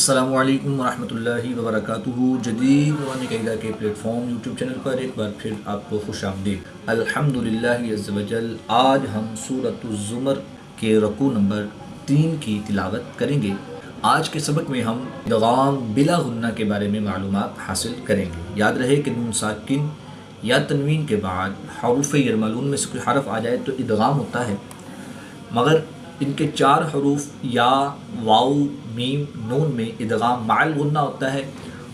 السلام علیکم ورحمۃ اللہ وبرکاتہ۔ جدید قرآن قاعدہ کے پلیٹ فارم یوٹیوب چینل پر ایک بار پھر آپ کو خوش آمدید۔ الحمدللہ عز وجل، آج ہم سورۃ الزمر کے رکوع نمبر 3 کی تلاوت کریں گے۔ آج کے سبق میں ہم ادغام بلا غنہ کے بارے میں معلومات حاصل کریں گے۔ یاد رہے کہ نون ساکن یا تنوین کے بعد حروف یرملون میں سے کوئی حرف آ جائے تو ادغام ہوتا ہے، مگر ان کے 4 حروف یا واو میم نون میں ادغام مع الغنہ ہوتا ہے،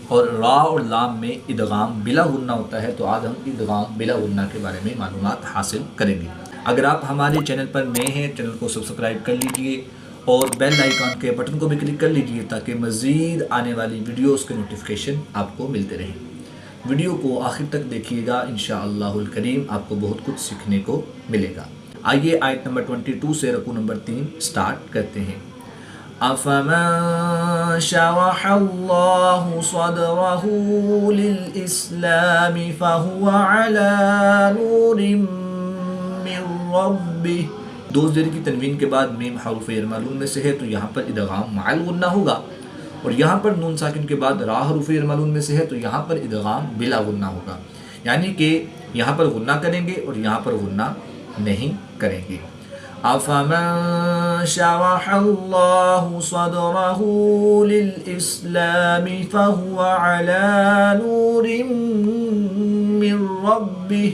اور را اور لام میں ادغام بلا غنہ ہوتا ہے۔ تو آج ہم ادغام بلا غنہ کے بارے میں معلومات حاصل کریں گے۔ اگر آپ ہمارے چینل پر نئے ہیں، چینل کو سبسکرائب کر لیجئے اور بیل آئیکن کے بٹن کو بھی کلک کر لیجئے تاکہ مزید آنے والی ویڈیوز کے نوٹیفیکیشن آپ کو ملتے رہیں۔ ویڈیو کو آخر تک دیکھیے گا، انشاءاللہ الکریم آپ کو بہت کچھ سیکھنے کو ملے گا۔ آئیے آیت نمبر 22 سے رکوع نمبر 3 سٹارٹ کرتے ہیں۔ أَفَمَن شَرَحَ اللَّهُ صَدْرَهُ لِلْإِسْلَامِ فَهُوَ عَلَى نُورٍ مِّن رَّبِّهِ۔ دو زیر کی تنوین کے بعد میم حروف یرملون میں سے ہے تو یہاں پر ادغام مع الغنہ ہوگا، اور یہاں پر نون ساکن کے بعد را حروف یرملون میں سے ہے تو یہاں پر ادغام بلا غنہ ہوگا، یعنی کہ یہاں پر غنہ کریں گے اور یہاں پر غنہ نہیں کریں گے۔ أَفَمَن شَرَحَ اللَّهُ صَدْرَهُ لِلْإِسْلَامِ فَهُوَ عَلَى نُورٍ مِّن رَّبِّهِ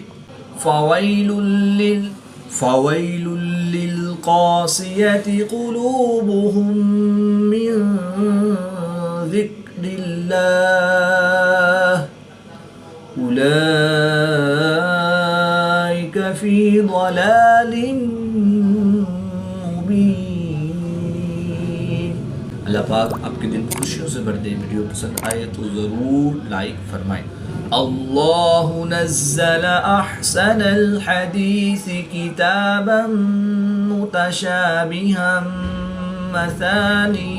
فَوَيْلٌ لِّلْقَاسِيَةِ قُلُوبُهُم مِّن ذِكْرِ اللَّهِ أُولَٰئِكَ فِي ضَلَالٍ مُّبِينٍ۔ اللہ پاک آپ کے دل خوشیوں سے بھر دے۔ ویڈیو پسند آئے تو ضرور لائک فرمائیں۔ اللہ نزل احسن الحدیث کتابا متشابہا مثانی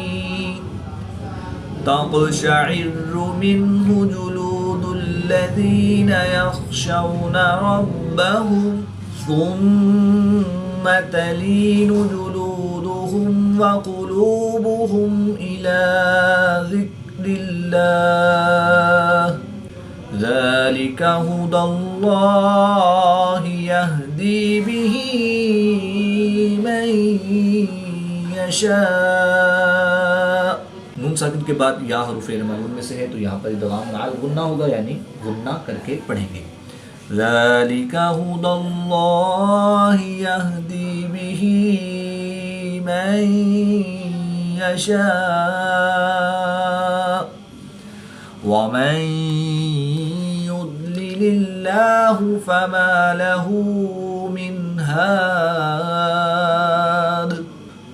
تقشعر منه جلود الذين يخشون ربهم ثم تلين جلودهم وقلوبهم إلى ذكر الله ذلك هدى الله يهدي به من يشاء۔ نون ساکن کے بعد یا حروف یرملون میں سے ہے تو یہاں پر ادغام مع الغنہ ہوگا، یعنی غنہ کر کے پڑھیں گے۔ ذَلِكَ هُدَى اللَّهِ يَهْدِي بِهِ مَن يَشَاءُ وَمَن يُضْلِلِ اللَّهُ فَمَا لَهُ مِنْ هَادٍ۔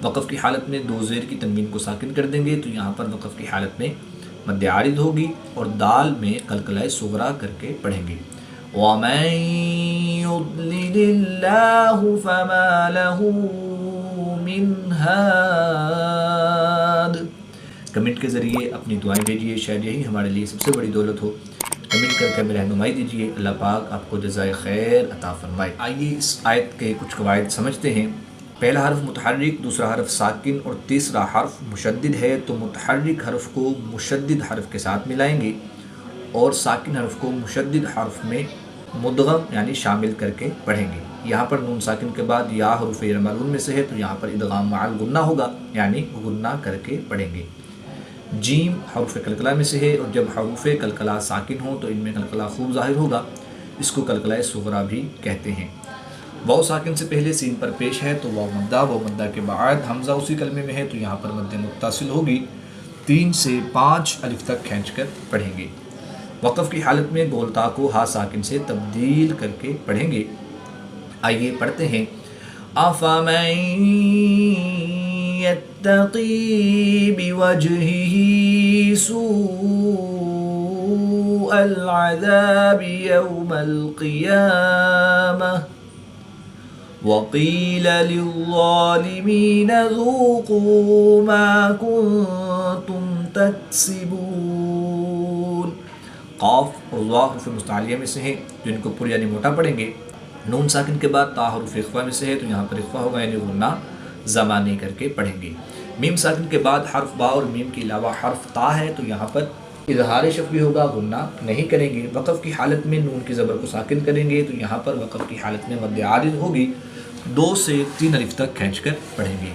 وقف کی حالت میں دو زیر کی تنوین کو ساکن کر دیں گے تو یہاں پر وقف کی حالت میں مد عارض ہوگی، اور دال میں قلقلہ صغریٰ کر کے پڑھیں گے۔ وَمَن يُضْلِلِ اللَّهُ فَمَا لَهُ مِنْ هَادٍ۔ کمنٹ کے ذریعے اپنی دعائیں بھیجیے، شاید یہی ہمارے لیے سب سے بڑی دولت ہو۔ کمنٹ کر کے ہمیں رہنمائی دیجیے، اللہ پاک آپ کو جزائے خیر عطا فرمائے۔ آئیے اس آیت کے کچھ قواعد سمجھتے ہیں۔ پہلا حرف متحرک، دوسرا حرف ساکن اور تیسرا حرف مشدد ہے، تو متحرک حرف کو مشدد حرف کے ساتھ ملائیں گے اور ساکن حرف کو مشدد حرف میں مدغم یعنی شامل کر کے پڑھیں گے۔ یہاں پر نون ساکن کے بعد یا حروف یرملون میں سے ہے تو یہاں پر ادغام مع الغنہ ہوگا، یعنی غنہ کر کے پڑھیں گے۔ جیم حروف قلقلہ میں سے ہے، اور جب حروف قلقلہ ساکن ہوں تو ان میں قلقلہ خوب ظاہر ہوگا، اس کو قلقلہ صغریٰ بھی کہتے ہیں۔ واو ساکن سے پہلے سین پر پیش ہے تو واو مدہ کے بعد حمزہ اسی کلمے میں ہے تو یہاں پر مد متصل ہوگی، 3 سے 5 الف تک کھینچ کر پڑھیں گے۔ وقف کی حالت میں گول تا کو ہا ساکن سے تبدیل کر کے پڑھیں گے۔ آئیے پڑھتے ہیں۔ أَفَمَن يَتَّقِي بِوَجْهِهِ سُوءَ الْعَذَابِ يَوْمَ الْقِيَامَةِ وَقِيلَ لِلظَّالِمِينَ ذُوقُوا مَا كُنتُمْ تَكْسِبُونَ۔ قاف اور ظا حروف مستعلیہ میں سے ہیں جو ان کو پر یعنی موٹا پڑھیں گے۔ نون ساکن کے بعد تا حروف اخفا میں سے ہے تو یہاں پر اخفا ہوگا، یعنی غنہ زمانی کر کے پڑھیں گے۔ میم ساکن کے بعد حرف با اور میم کے علاوہ حرف تا ہے تو یہاں پر اظہار شفوی ہوگا، غنہ نہیں کریں گے۔ وقف کی حالت میں نون کی زبر کو ساکن کریں گے تو یہاں پر وقف کی حالت میں مد عارض ہوگی، 2 سے 3 الف تک کھینچ کر پڑھیں گے۔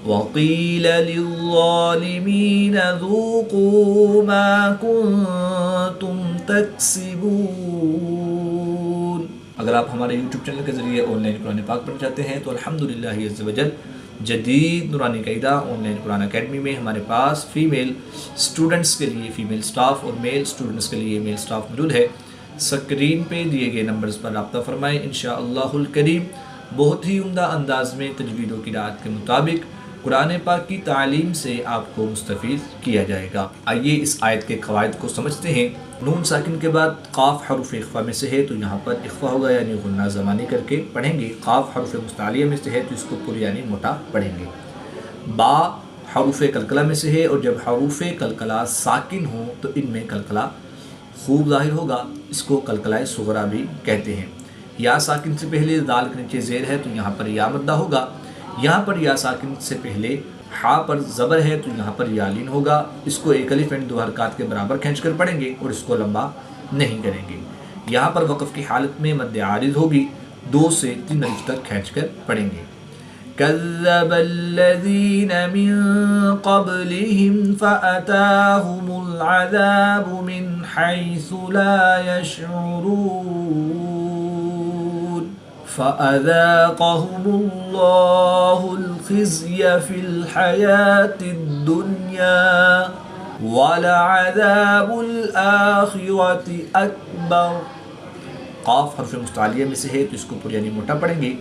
وَقِيلَ لِلظَّالِمِينَ ذُوقُوا مَا كُنتُمْ تَكْسِبُونَ۔ اگر آپ ہمارے یوٹیوب چینل کے ذریعے آن لائن قرآن پاک پڑھنا چاہتے ہیں تو الحمدللہ عز وجل جدید نورانی قاعدہ آن لائن قرآن اکیڈمی میں ہمارے پاس فیمیل اسٹوڈنٹس کے لیے فیمیل سٹاف اور میل اسٹوڈنٹس کے لیے میل سٹاف موجود ہے۔ سکرین پہ دیے گئے نمبرز پر رابطہ فرمائیں، انشاءاللہ الکریم بہت ہی عمدہ انداز میں تجوید و قراءت کے مطابق قرآن پاک کی تعلیم سے آپ کو مستفید کیا جائے گا۔ آئیے اس آیت کے قواعد کو سمجھتے ہیں۔ نون ساکن کے بعد قاف حرف اخفا میں سے ہے تو یہاں پر اخفا ہوگا یعنی غنہ زمانی کر کے پڑھیں گے۔ قاف حرف مستعلیہ میں سے ہے تو اس کو پر یعنی موٹا پڑھیں گے۔ با حروف کلکلہ میں سے ہے اور جب حروف کلکلہ ساکن ہوں تو ان میں کلکلہ خوب ظاہر ہوگا، اس کو کلکلہ صغریٰ بھی کہتے ہیں۔ یا ساکن سے پہلے دال کے نیچے زیر ہے تو یہاں پر یا مدہ ہوگا، یہاں پر یا ساکن سے پہلے ہا پر زبر ہے تو یہاں پر یا لین ہوگا، اس کو 1 الف یعنی 2 حرکات کے برابر کھینچ کر پڑھیں گے اور اس کو لمبا نہیں کریں گے۔ یہاں پر وقف کی حالت میں مد عارض ہوگی، 2 سے 3 الف تک کھینچ کر پڑھیں گے۔ كذب الذين من قبلهم فأتاهم العذاب من حيث لا يشعرون فأذاقهم الله الخزي في الحياة الدنيا ولعذاب الآخرة أكبر۔ قاف حرف مستعلیہ میں سے ہے تو اس کو پر یعنی موٹا پڑھیں گے۔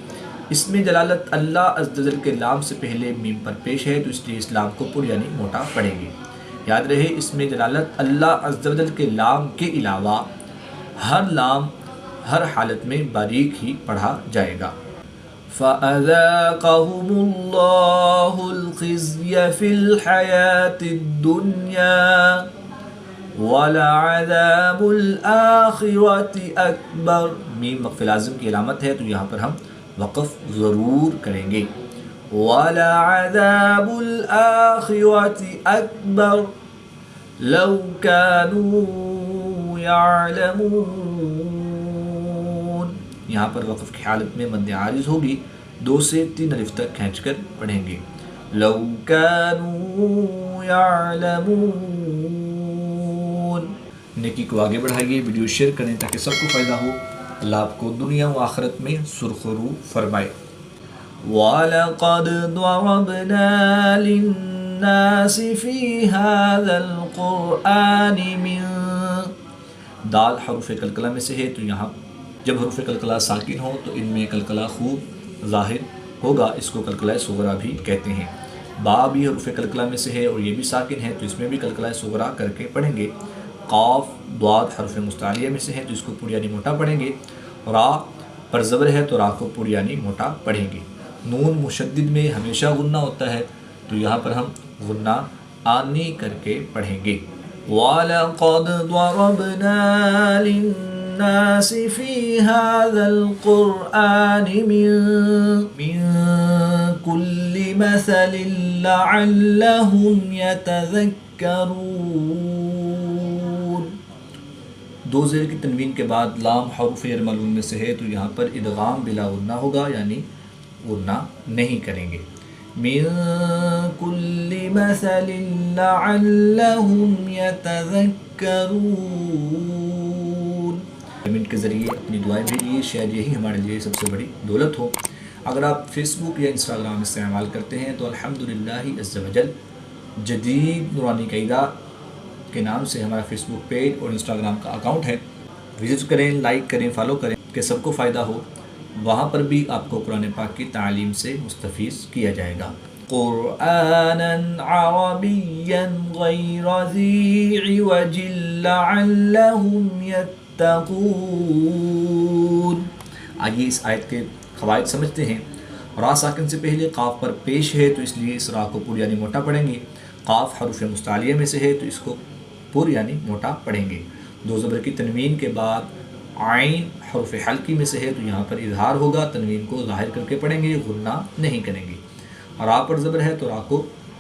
اس میں جلالت اللہ عز و جل کے لام سے پہلے میم پر پیش ہے تو اس لیے اس لام کو پر یعنی موٹا پڑھیں گے۔ یاد رہے اس میں جلالت اللہ عز و جل کے لام کے علاوہ ہر لام ہر حالت میں باریک ہی پڑھا جائے گا۔ فَأَذَاقَهُمُ اللَّهُ الْخِزْيَ فِي الْحَيَاةِ الدُّنْيَا وَلَعَذَابُ الْآخِرَةِ أَكْبَرُ۔ میم وقف لازم کی علامت ہے تو یہاں پر ہم وقف ضرور کریں گے۔ وَلَعَذَابُ الْآخِرَةِ أَكْبَرُ لَوْ كَانُوا يَعْلَمُونَ۔ یہاں پر وقف کی حالت میں مد عارض ہوگی، 2 سے 3 الف تک کھینچ کر پڑھیں گے۔ لَوْ كَانُوا يَعْلَمُونَ۔ نیکی کو آگے بڑھائیے، ویڈیو شیئر کریں تاکہ سب کو فائدہ ہو۔ اللہ آپ کو دنیا و آخرت میں سرخ و رو فرمائے۔ وَلَقَدْ ضَرَبْنَا لِلنَّاسِ فِي هَذَا الْقُرْآنِ مِنْ دال حروف کلکلہ میں سے ہے تو یہاں جب حروف کلکلہ ساکن ہو تو ان میں کلکلہ خوب ظاہر ہوگا، اس کو کلکلہ صغریٰ بھی کہتے ہیں۔ با بھی حروف کلکلہ میں سے ہے اور یہ بھی ساکن ہے تو اس میں بھی کلکلہ صغریٰ کر کے پڑھیں گے۔ قاف ضاد حرف مستعلیہ میں سے ہے تو اس کو پر یعنی موٹا پڑھیں گے۔ را پر زبر ہے تو را کو پر یعنی موٹا پڑھیں گے۔ نون مشدد میں ہمیشہ غنہ ہوتا ہے تو یہاں پر ہم غنہ آنی کر کے پڑھیں گے۔ وَلَقَدْ ضَرَبْنَا لِلنَّاسِ فِي هَذَا الْقُرْآنِ مِنْ كُلِّ مَثَلٍ لَعَلَّهُمْ يَتَذَكَّرُونَ۔ 2 زیر کی تنوین کے بعد لام حروف غیر معلوم میں سے ہے تو یہاں پر ادغام بلا غنہ ہوگا یعنی غنہ نہیں کریں گے۔ مِن كُلِّ مَثَلٍ لَعَلَّهُمْ يَتَذَكَّرُونَ۔ کمنٹ کے ذریعے اپنی دعائیں بھیجیے، شاید یہی ہمارے لیے سب سے بڑی دولت ہو۔ اگر آپ فیس بک یا انسٹاگرام استعمال کرتے ہیں تو الحمدللہ عز و جل جدید نورانی قاعدہ کے نام سے ہمارا فیس بک پیج اور انسٹاگرام کا اکاؤنٹ ہے، وزٹ کریں، لائک کریں، فالو کریں کہ سب کو فائدہ ہو۔ وہاں پر بھی آپ کو قرآن پاک کی تعلیم سے مستفید کیا جائے گا۔ قرآناً عربیاً غیر ذی عوج لعلہم یتقون۔ آئیے اس آیت کے قواعد سمجھتے ہیں۔ را ساکن سے پہلے قاف پر پیش ہے تو اس لیے اس را کو پر یعنی موٹا پڑھیں گے۔ قاف حروف مستعلیہ میں سے ہے تو اس کو پر یعنی موٹا پڑھیں گے۔ 2 زبر کی تنوین کے بعد عین حرف حلقی میں سے ہے تو یہاں پر اظہار ہوگا، تنوین کو ظاہر کر کے پڑھیں گے، غنہ نہیں کریں گے۔ را پر زبر ہے تو را کو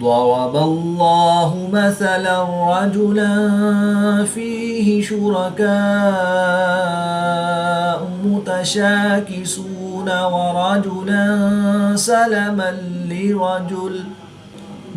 ضربallahu مثلا رجلا فيه شركاء متشاكسون ورجلا سلما لرجل।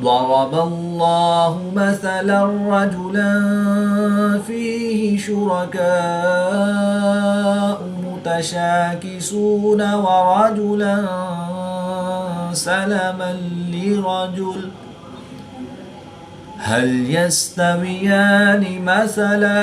ضربallahu مثلا رجلا فيه شركاء متشاكسون ورجلا سلما لرجل هل يستويان مثلا।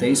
23